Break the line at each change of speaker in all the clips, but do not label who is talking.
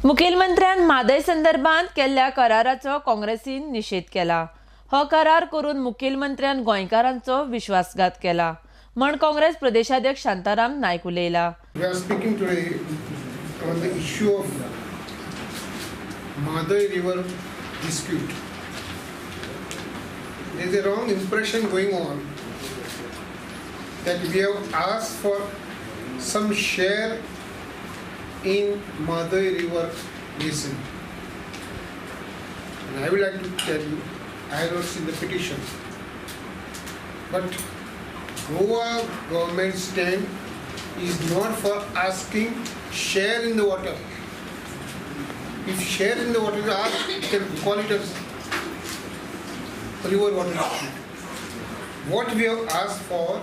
मुखेलमंत्र्यान म्हादय संदर्भात केल्ल्या कराराचो काँग्रेसीन निषेध केला। हो करार करून मुखेलमंत्र्यान गोंयकारांचो विश्वासघात केला म्हण काँग्रेस प्रदेशाध्यक्ष शांताराम नायक उलयला।
We are speaking today on the issue of Mhadei river dispute. There is a wrong impression going on that we have asked for some share in Mhadei river basin. And I would like to tell you, I have not seen the petition, but Goa government stand is not for asking share in the water. If share in the water is asked, you can call it as river water dispute. What we have asked for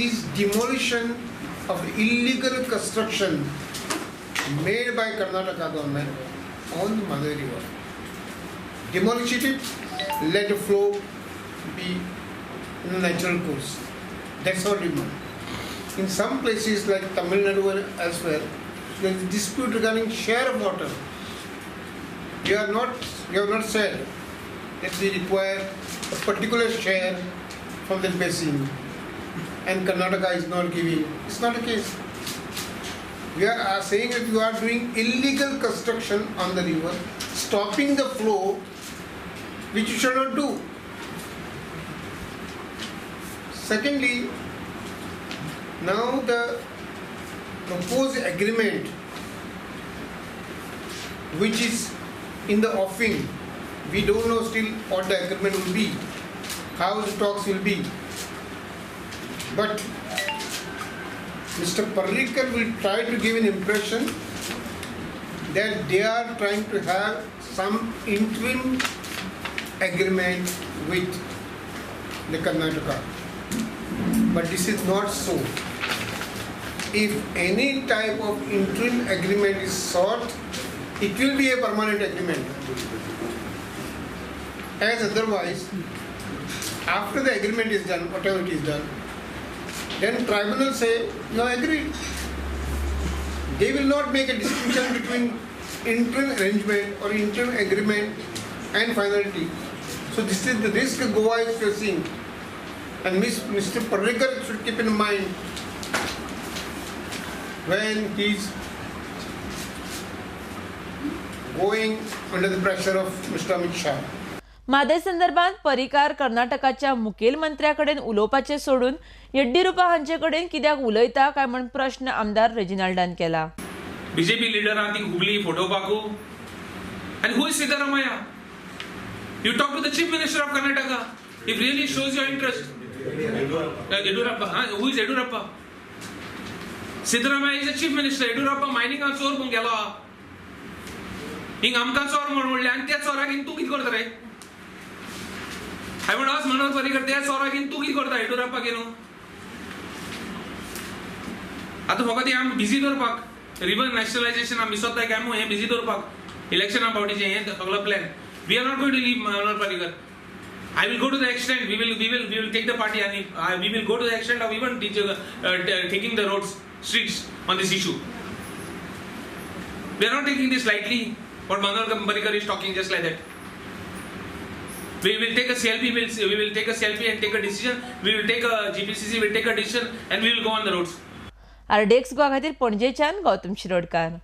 is demolition of illegal construction made by Karnataka government on the Mhadei river. Demolish it, let the flow be in the natural course. That's our demand. In some places like Tamil Nadu and elsewhere, there is dispute regarding share of water. We have not said that we require a particular share from the basin and Karnataka is not giving. It's not the case. We are saying that you are doing illegal construction on the river, stopping the flow, which you should not do. Secondly, now the proposed agreement, which is in the offing, we don't know still what the agreement will be, how the talks will be. But Mr. Parrikar will try to give an impression that they are trying to have some interim agreement with the Karnataka. But this is not so. If any type of interim agreement is sought, it will be a permanent agreement. As otherwise, after the agreement is done, whatever it is done, then tribunal say, you are agreed. They will not make a distinction between interim arrangement or interim agreement and finality. So this is the risk Goa is facing. And Mr. Parrikar should keep in mind when he is going under the pressure of Mr. Amit Shah.
Mhadei संदर्भात परिकार कर्नाटकाच्या मुखेलमंत्र्याकडेन उलोवपाचे सोडून येड्डियुरप्पा हांचे कडेन कित्याक उलयता काय म्हण प्रश्न आमदार रेजिनाल्डान केला।
बीजेपी लिडरान ती Hubli फोटोवपाकू and who is Siddaramaiah? You talk to the chief minister of Karnataka if really shows your interest. Yediyurappa, who is Yediyurappa? Siddaramaiah is the chief minister. Yediyurappa mining a चोर कोण गेलो हिंग आमकां चोर म्हणले आनी त्या चोराक हिंग तू कितें करता रे? I would ask Manoj Parrikar, त्या चोराक हिंग तू कितें करता येडियुरप्पाक न्हू? आता फकत आम बिजी दवरपाक रिवर नॅशनलायझेशन आमी सोदता काय हे बिजी दवरपाक इलेक्शना पावटीचे हे सगळो plan. We are not going to leave Manoj Parrikar. I will go to the extent we will take the party and we will go to the extent of even taking the roads, streets on this issue. We are not taking this lightly. What Manoj Parrikar is talking just like that. We will take a selfie. We will take a selfie and take a decision. We will take a GPCC. We will take a decision and we will go on the roads.
RDX Goa खातीर पणजेच्यान गौतम शिरोडकार.